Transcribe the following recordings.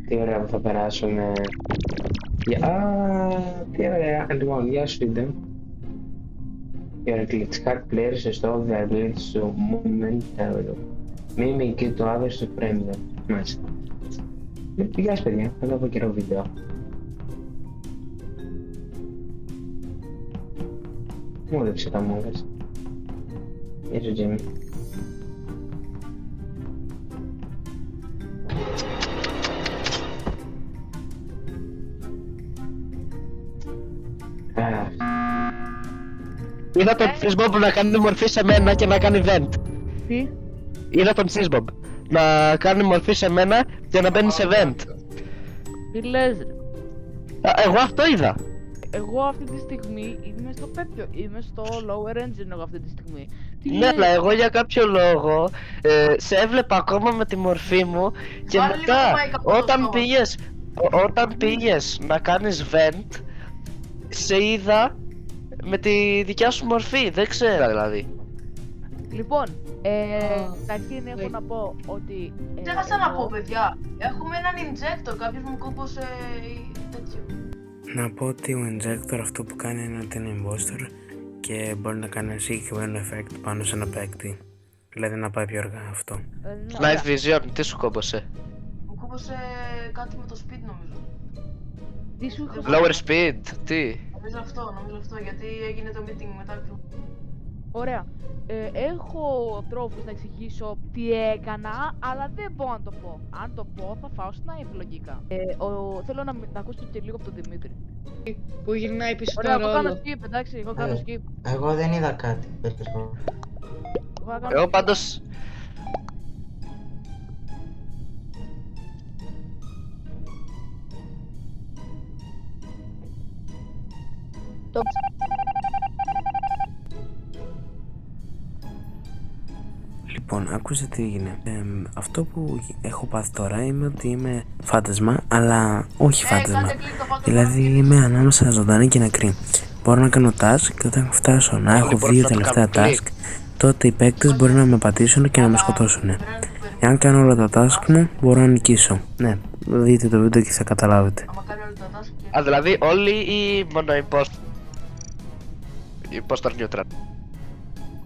Τι ωραία που θα περάσουμε. Τι ωραία. Λοιπόν, γεια σου, Ιντε. Your glitch card players restore the ability to momentarily mimic το others to frame them. Μάλιστα. Γεια σας, παιδιά. Θα δω από καιρό βίντεο. Μου έδειξε τα μόγκας. Γεια σου, Τζίμι. Είδα τον Σίσμομπ να κάνει μορφή σε μένα και να κάνει vent. Τι? Είδα τον Σίσμομπ να κάνει μορφή σε μένα και να μπαίνει σε vent. Τι λες ρε? Εγώ αυτό είδα. Εγώ αυτή τη στιγμή είμαι στο πέπιο, είμαι στο lower engine εγώ αυτή τη στιγμή. Τι Ναι, λες? αλλά εγώ για κάποιο λόγο σε έβλεπα ακόμα με τη μορφή μου και Βάλε μετά λίγο το mic από το στόμα. όταν πήγες να κάνεις vent σε είδα με τη δικιά σου μορφή, δεν ξέρω δηλαδή. Λοιπόν, καταρχήν έχω να πω ότι... Ξέχασα να πω, παιδιά. Έχουμε έναν injector. Κάποιος μου κούμπωσε τέτοιο. Να πω ότι ο injector αυτό που κάνει είναι ότι είναι imposter και μπορεί να κάνει ένα συγκεκριμένο effect πάνω σε ένα παίκτη. Δηλαδή να πάει πιο αργά αυτό. Night vision, τι σου κόμπωσε? Μου κούμπωσε κάτι με το speed νομίζω. Τι σου έχω... Lower speed, τι? Νομίζω αυτό, γιατί έγινε το meeting μετά. Ωραία. Έχω τρόπους να εξηγήσω τι έκανα, αλλά δεν μπορώ να το πω. Αν το πω θα φάω snipe λογικά. Θέλω να ακούσω και λίγο από τον Δημήτρη. Που γυρνάει πίσω Ωραία, το εγώ κάνω ρόλο. skip, εντάξει, εγώ κάνω skip. Εγώ δεν είδα κάτι. Εγώ πάντως... Λοιπόν, άκουσε τι έγινε. Αυτό που έχω πάθει τώρα είναι ότι είμαι φάντασμα, αλλά όχι φάντασμα. Κάντε κλικ το φάντασμα. Δηλαδή είμαι ανάμεσα ζωντανή και νεκρή. Μπορώ να κάνω task και όταν φτάσω να έχω μπορείς δύο να το τελευταία κάνεις task, τότε οι παίκτες μπορεί να με πατήσουν και να με σκοτώσουν. Εάν κάνω όλα τα task μου, μπορώ να νικήσω. Ναι, δείτε το βίντεο και θα καταλάβετε. Άμα κάνει όλοι τα task και... Α, δηλαδή όλοι ή μόνο imposter? Imposter neutral.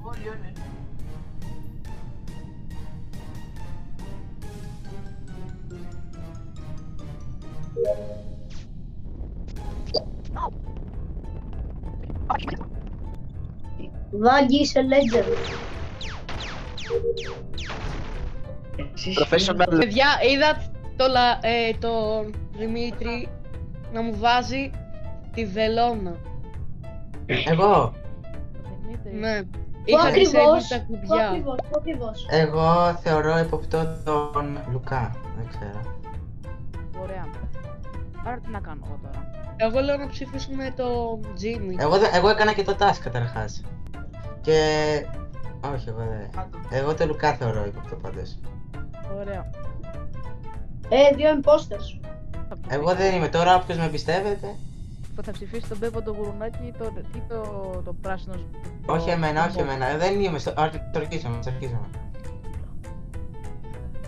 Όλοι. Βάγγι είσαι legend. Professional. Παιδιά, είδα τον Δημήτρη να μου βάζει τη βελόνα. Εγώ, Δημήτρη. Ναι. Πού Είχα ακριβώς, disable τα πού κουμπιά. ακριβώς. εγώ θεωρώ υποπτό τον Λουκά. Δεν ξέρω. Ωραία. Άρα τι να κάνω εγώ τώρα? Εγώ λέω να ψηφίσουμε τον Jimmy. Εγώ έκανα και το task καταρχάς. Και... όχι, εγώ δεν... Εγώ το Λουκά θεωρώ υποπτό πάντως. Ωραία. Δύο imposters. Εγώ δεν είμαι τώρα, όποιος με πιστεύετε. Θα ψηφίσει τον Πέπο το γουρουνάκι ή το πράσινο. Όχι εμένα. Δεν είμαι στο... το αρχίσαμε.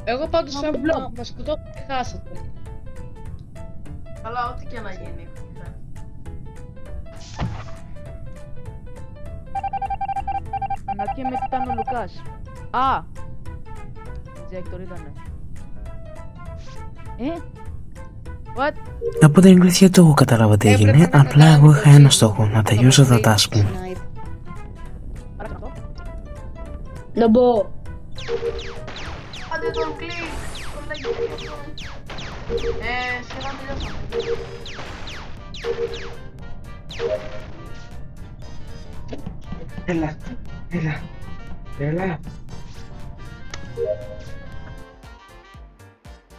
Εγώ πάντως θα μας σκοτώσετε και χάσατε. Αλλά ό,τι και να γίνει. Αναρωτιέμαι τι ήταν ο Λουκάς. Α! Injector ήτανε. What? Από την αλήθεια το έχω καταλάβει τι έγινε, απλά εγώ είχα ένα στόχο, να τελειώσω τα task μου. Άρα και αυτό. Να μπω. Άντε τον κλικ. Τον λέγει. Σχεδόν τελειώσαμε. Έλα.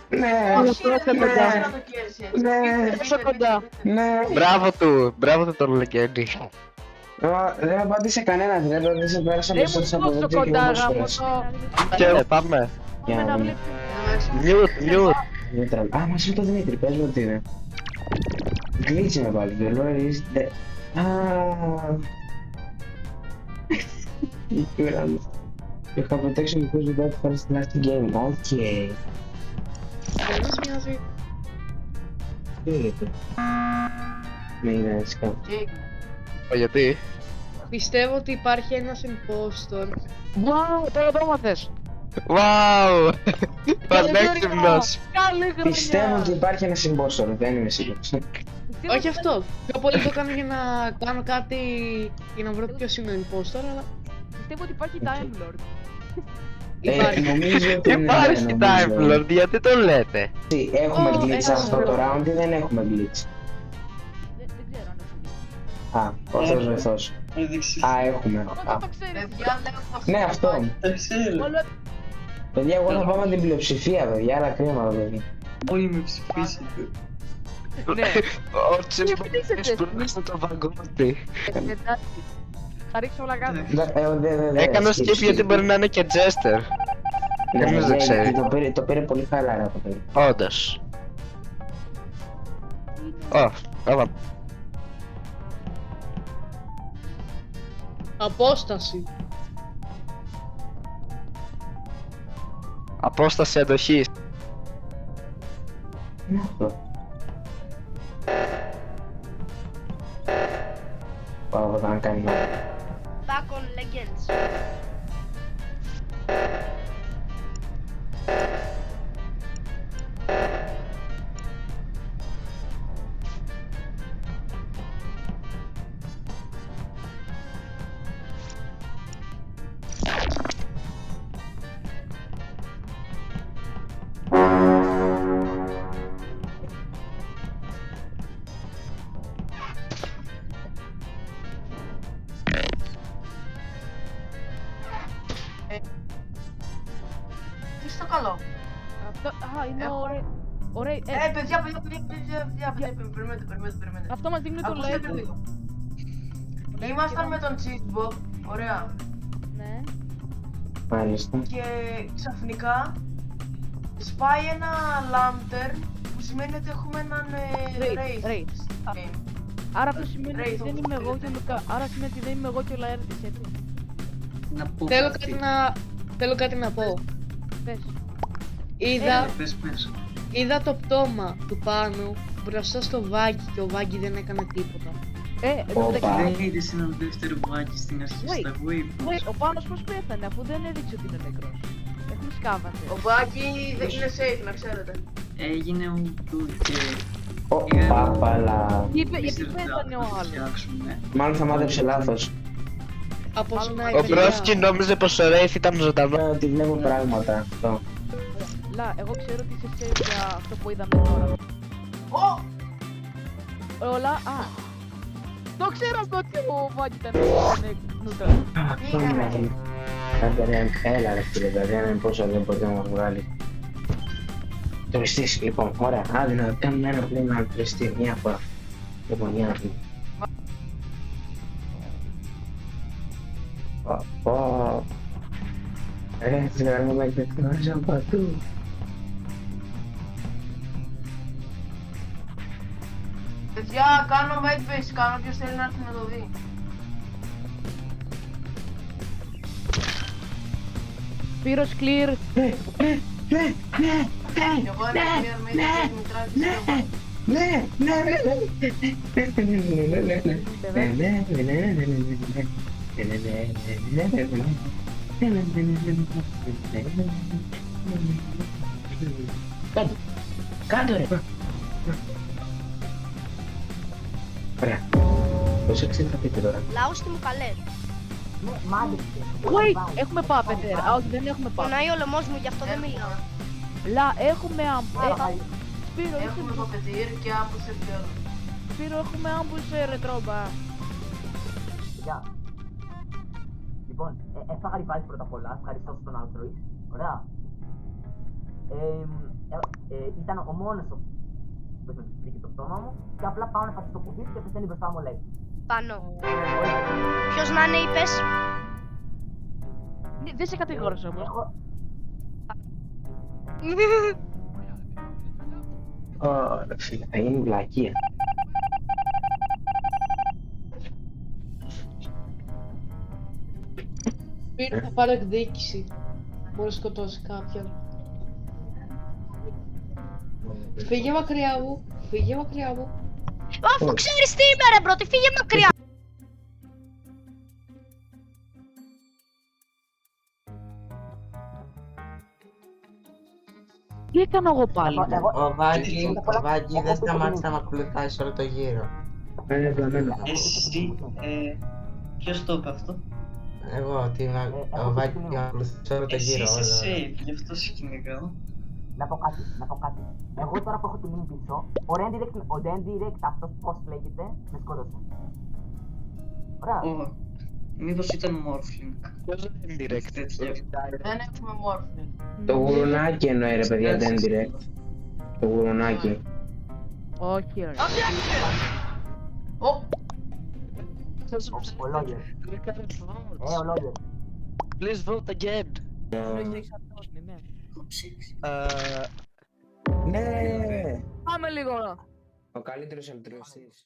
Ναι, Όχι, δεν μπορείς να το καίρεις έτσι. Τόσο κοντά. ναι. Μπράβο του τον Λεκένη. Δεν απάντησε κανένα, δεν σε πέρασα Δεν περισσότερες μου από τόσο εδώ και κοντά εγώ γάμο πέρασε. το. Και πάμε. Για να δούμε. Mute. Α, μας είπε το Δημήτρη, πες μου τι είναι. Γκλίτσε με πάλι, the lawyer is dead. You have protection because you died first last game. Okay. Δεν μας νοιάζει. φύγετε. Με είδες κάπου. Τι έγινε. Γιατί? Πιστεύω ότι υπάρχει ένας impostor. Wow, τώρα το έμαθες. Wow! Πανέξυπνος! Καλή χρονιά! Πιστεύω ότι υπάρχει ένα συμπόσορο, δεν είμαι σίγουρος. Πιστεύω Όχι ότι αυτό. Πιο πολύ το κάνω για να κάνω κάτι για να βρω ποιος είναι ο impostor, αλλά Πιστεύω ότι υπάρχει Time Lord. υπάρχει. Νομίζω ότι είναι Υπάρχει νομίζω. Time Lord, γιατί το λέτε? Έχουμε Ω, glitch ένα αυτό το σωρό. round ή δεν έχουμε glitch. Δεν ξέρω αν έχουμε. Α, ορθός βεθός. Α, έχουμε. Α, Πώς το ξέρεις? Παιδιά, λέω αυτό. ναι, αυτό. Όλο- Παιδιά, εγώ θα πάω με την πλειοψηφία, παιδιά, αλλά κρίμα, παιδιά. Όλοι με ψηφίσετε. Ναι. Ο Τσιμπονίδης σπρώχνει το βαγκότη. Εντάξει. Θα ρίξω όλα κάτω. Έκανα skip γιατί μπορεί να είναι και Jester. Κανείς δεν ξέρει. Το πήρε πολύ χαλάρα το παιδί. Όντως. Ω, Απόσταση. απόσταση αντοχής. Είναι αυτό. Πάω να κάνει νόημα. Back on Legends. Τι στο καλό. Αυτό, α, είναι Έχω- ωραίο. Ωραία, Παιδιά, περιμένετε. αυτό μας δείχνει το Ακούστε level. λίγο. Ήμασταν με τον Cheeseball, ωραία. Ναι. Μάλιστα. Και ξαφνικά σπάει ένα lantern που σημαίνει ότι έχουμε έναν Wraith, Wraith. Wraith. στο game. Άρα αυτό σημαίνει ότι Wraith, δεν είμαι εγώ και ο Wraith. Λουκά. Άρα σημαίνει ότι δεν είμαι εγώ και ο Λαέρτης, έτσι. Να πω Θέλω κάτι να πω. Πες. Είδα, Πες. είδα το πτώμα του πάνω μπροστά στο Βάγκη και ο Βάγκη δεν έκανε τίποτα. Εν τω Όπα. μεταξύ, Δεν είδες έναν δεύτερο βάκι στην αρχή Wait, στα Waypoints. ο Πάνος πώς πέθανε αφού δεν έδειξε ότι είναι νεκρός. Έχουμε σκάβαντε. Ο Μπάκι δεν είναι safe, να ξέρετε. Έγινε ο του και Παπαλά. Γιατί πέθανε ο άλλος. φτιάξουμε. Μάλλον θα μάθεψε λάθος. Από Ο σνάιπερ. Μπρόσκι νόμιζε πως ο Wraith ήταν ζωντανό. Ότι βλέπω πράγματα αυτό. Λα, εγώ ξέρω ότι είσαι safe για αυτό που είδαμε τώρα. Ω! Όλα, το ξέραμε ότι ο Βάγκη ήταν νούτρα. Έλα ρε φίλε, δηλαδή έναν πόσο δεν μπορεί να μας βγάλει. Τουριστής, λοιπόν, ωραία. Άντε να κάνουμε ένα πλήν να τουριστή, μία φορά. Λοιπόν, για να πούμε. Πω. Έτσι να μην με εκτεχνώριζαν παντού. Παιδιά, κάνω medbase, κάνω ποιος θέλει να έρθει να το δει. Σπύρος clear. Εγώ ένα clear medbase μου τράβηξε. Ναι, ναι, Κάντο ρε. Ωραία. Προσέξτε τι θα πείτε τώρα. Λαούστη μου καλέ. Wait, έχουμε πάπετερ. Α, όχι, δεν έχουμε πάπετερ. Πονάει ο λαιμός μου, γι' αυτό δεν μιλάω. Λα, έχουμε Σπύρο, Έχουμε είσαι... παπετήρ και άμπου σε ποιόν. Σπύρο, έχουμε άμπους σε ρετρόμπα. Γεια. Λοιπόν, έφαγα revive πρώτα απ' όλα, ευχαριστώ στον Altroid. Ωραία. Ήταν ο μόνος που βρήκε το στόμα μου και απλά πάω να πατήσω το κουμπί και πεθαίνει μπροστά μου λέει. Πάνω. Ποιος να είναι είπες. Δεν σε κατηγόρησα όμως. Ωραία φίλε, θα γίνει βλακεία. Σπύρο θα πάρω εκδίκηση. Μπορεί να σκοτώσει κάποιον. Φύγε μακριά μου. Φύγε μακριά μου. Αφού ξέρεις τι είμαι ρε μπρο, τι φύγε μακριά. Τι έκανα εγώ πάλι. Ο Βάγκη δεν σταμάτησε να με ακολουθάει σε όλο το γύρο. Εμένα. Εσύ, ποιος το είπε αυτό? Εγώ, ο Βάγκη με ακολουθεί σε όλο το Εσύ γύρο. είσαι όλο. safe, γι' αυτό σε κυνηγάω. Να πω κάτι. Εγώ τώρα που έχω τη μήνυ πίσω, ο Rendirect αυτός πώς λέγεται, με σκότωσε. Ωραία. Ω, μήπως ήταν Morphling. Ποιος είναι direct. Τέτοια. Δεν έχουμε μόρφη. Το γουρουνάκι εννοεί ρε παιδιά, δεν direct. Το γουρουνάκι. Όχι ρε. Ο Lawyer. Ο Lawyer. Please vote again. Ναι. Ναι! Πάμε λίγο. Ο καλύτερος ελτρωστής.